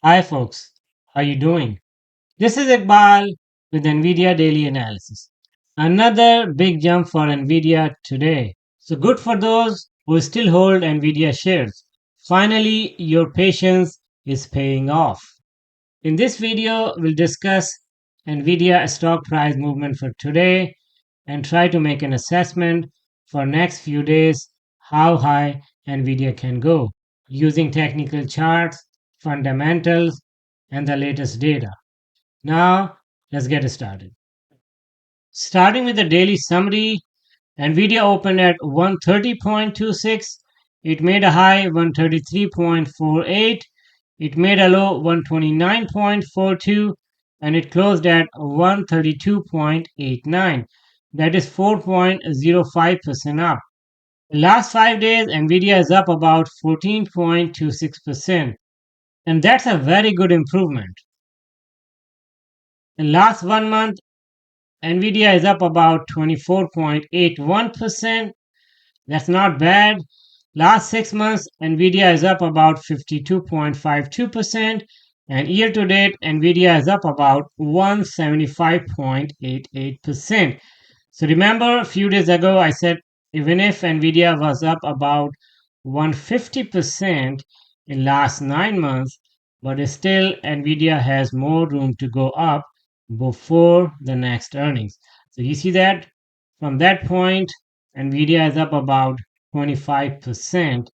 Hi folks, how you doing? This is Iqbal with NVIDIA Daily Analysis. Another big jump for NVIDIA today. So good for those who still hold NVIDIA shares. Finally, your patience is paying off. In this video, we'll discuss NVIDIA stock price movement for today and try to make an assessment for next few days how high NVIDIA can go using technical charts, fundamentals, and the latest data. Now, let's get started. Starting with the daily summary, Nvidia opened at 130.26. It made a high 133.48. It made a low 129.42 and it closed at 132.89. That is 4.05% up. In last 5 days, Nvidia is up about 14.26%, and that's a very good improvement. In last 1 month, Nvidia is up about 24.81%. That's not bad. Last 6 months, Nvidia is up about 52.52%, and year to date, Nvidia is up about 175.88%. So remember, a few days ago, I said even if Nvidia was up about 150% in last 9 months, but still Nvidia has more room to go up before the next earnings. So you see that from that point, Nvidia is up about 25%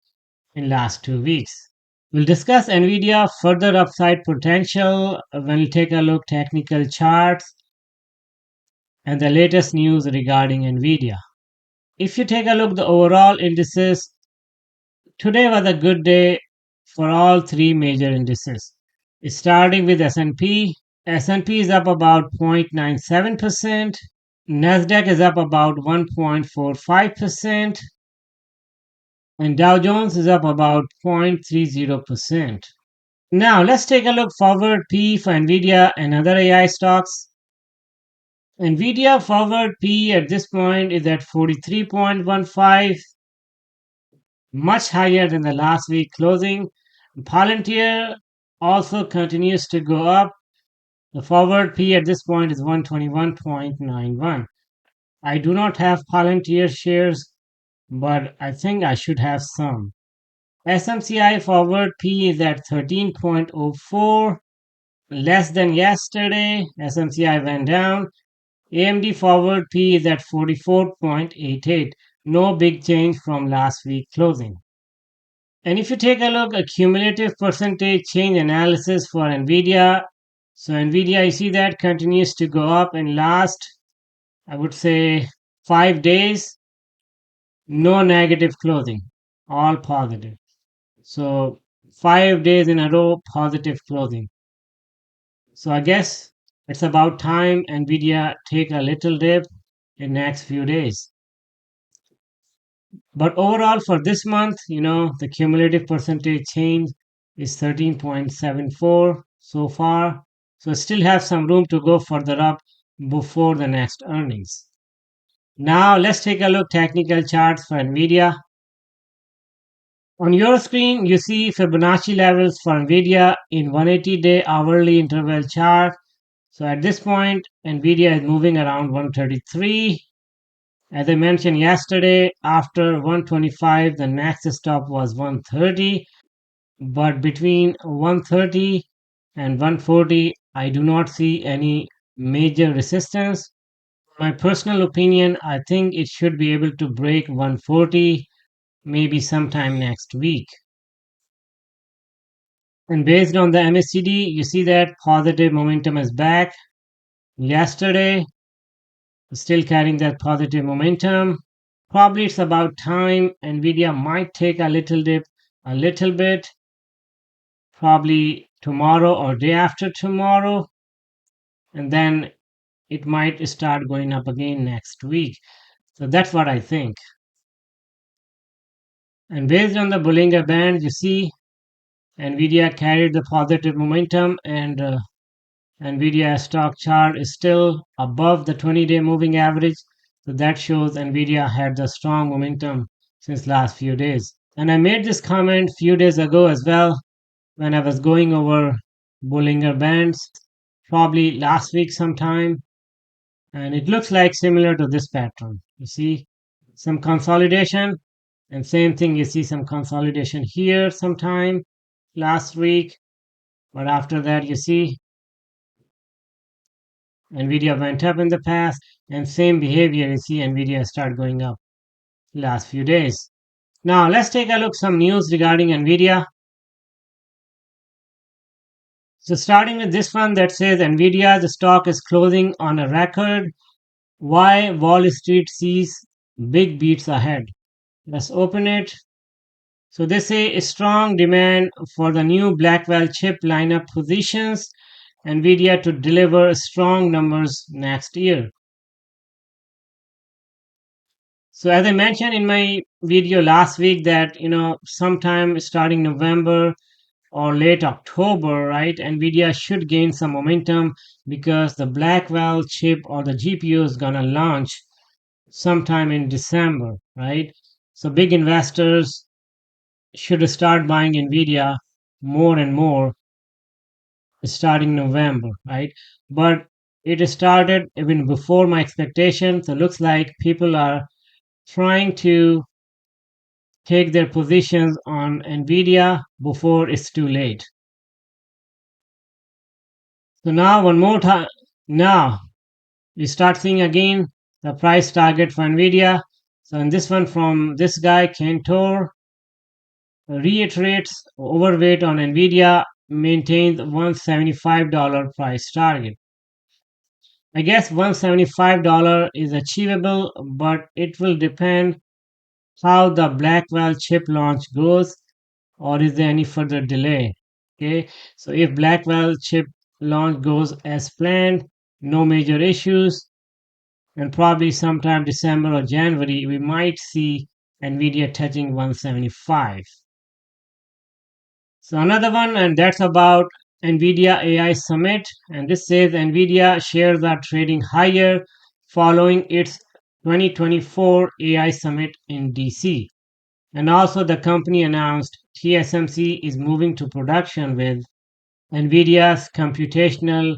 in last 2 weeks. We'll discuss Nvidia further upside potential when we take a look technical charts and the latest news regarding Nvidia. If you take a look the overall indices, today was a good day for all three major indices. Starting with S&P, S&P is up about 0.97%, Nasdaq is up about 1.45%, and Dow Jones is up about 0.30%. Now let's take a look forward P for Nvidia and other AI stocks. Nvidia forward P at this point is at 43.15, much higher than the last week closing. Palantir also continues to go up. The forward P at this point is 121.91. I do not have Palantir shares, but I think I should have some. SMCI forward P is at 13.04, less than yesterday. SMCI went down. AMD forward P is at 44.88. No big change from last week closing. And if you take a look at cumulative percentage change analysis for Nvidia, so Nvidia, you see that continues to go up in last, I would say, 5 days. No negative closing, all positive. So 5 days in a row, positive closing. So I guess it's about time Nvidia take a little dip in next few days. But overall for this month, the cumulative percentage change is 13.74 so far. So still have some room to go further up before the next earnings. Now let's take a look technical charts for Nvidia. On your screen, you see Fibonacci levels for Nvidia in 180-day hourly interval chart. So at this point, Nvidia is moving around 133. As I mentioned yesterday, after 125, the next stop was 130. But between 130 and 140, I do not see any major resistance. My personal opinion, I think it should be able to break 140 maybe sometime next week. And based on the MACD, you see that positive momentum is back. Yesterday, still carrying that positive momentum. Probably it's about time Nvidia might take a little dip, a little bit, probably tomorrow or day after tomorrow, and then it might start going up again next week. So that's what I think. And based on the Bollinger Band, you see Nvidia carried the positive momentum, and Nvidia stock chart is still above the 20-day moving average. So that shows Nvidia had the strong momentum since last few days. And I made this comment few days ago as well when I was going over Bollinger Bands, probably last week sometime, and it looks like similar to this pattern. You see some consolidation, and same thing, you see some consolidation here sometime last week, but after that you see Nvidia went up in the past, and same behavior, you see Nvidia start going up last few days. Now let's take a look some news regarding Nvidia. So starting with this one that says Nvidia, the stock is closing on a record. Why Wall Street sees big beats ahead. Let's open it. So they say a strong demand for the new Blackwell chip lineup positions Nvidia to deliver strong numbers next year. So as I mentioned in my video last week that sometime starting November or late October, right, Nvidia should gain some momentum because the Blackwell chip or the GPU is gonna launch sometime in December, right? So big investors should start buying Nvidia more and more starting November, right? But it started even before my expectations. So it looks like people are trying to take their positions on Nvidia before it's too late. So now one more time, now we start seeing again the price target for Nvidia. So in this one from this guy Cantor reiterates overweight on Nvidia maintains $175 price target. I guess $175 is achievable, but it will depend how the Blackwell chip launch goes, or is there any further delay. Okay, so if Blackwell chip launch goes as planned, no major issues, and probably sometime December or January, we might see Nvidia touching 175. So another one, and that's about NVIDIA AI Summit. And this says NVIDIA shares are trading higher following its 2024 AI Summit in DC. And also, the company announced TSMC is moving to production with NVIDIA's computational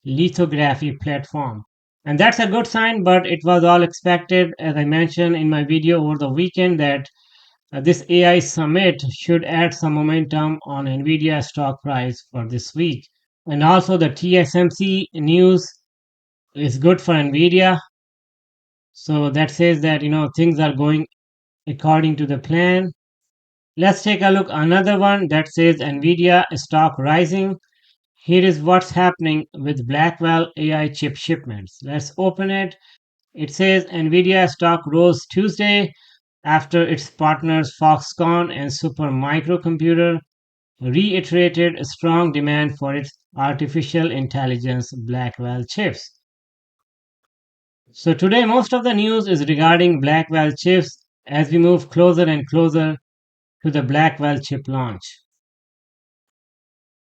lithography platform. And that's a good sign, but it was all expected, as I mentioned in my video over the weekend, that this AI summit should add some momentum on Nvidia stock price for this week. And also the TSMC news is good for Nvidia. So that says that things are going according to the plan. Let's take a look another one that says Nvidia stock rising. Here is what's happening with Blackwell AI chip shipments. Let's open it. It says Nvidia stock rose Tuesday after its partners Foxconn and Supermicro Computer reiterated strong demand for its artificial intelligence Blackwell chips. So today most of the news is regarding Blackwell chips as we move closer and closer to the Blackwell chip launch.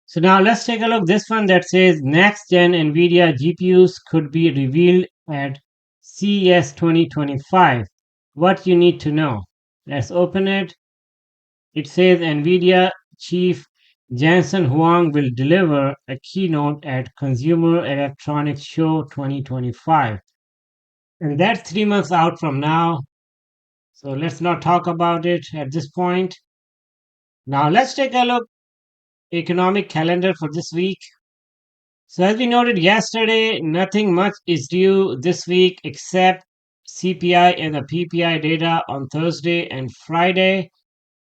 So now let's take a look this one that says next gen Nvidia GPUs could be revealed at CES 2025. What you need to know. Let's open it. It says Nvidia chief Jensen Huang will deliver a keynote at Consumer Electronics Show 2025. And that's 3 months out from now. So let's not talk about it at this point. Now let's take a look economic calendar for this week. So as we noted yesterday, nothing much is due this week except CPI and the PPI data on Thursday and Friday.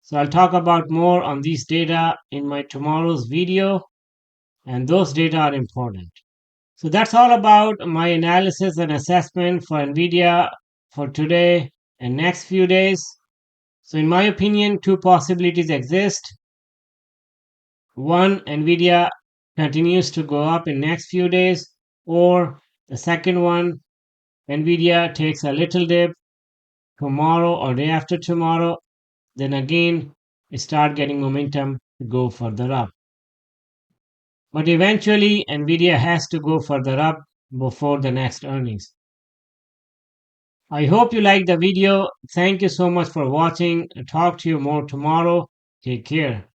So I'll talk about more on these data in my tomorrow's video, and those data are important. So that's all about my analysis and assessment for Nvidia for today and next few days. So in my opinion, two possibilities exist. One, Nvidia continues to go up in next few days, or the second one, Nvidia takes a little dip tomorrow or day after tomorrow, then again start getting momentum to go further up. But eventually, Nvidia has to go further up before the next earnings. I hope you liked the video. Thank you so much for watching. Talk to you more tomorrow. Take care.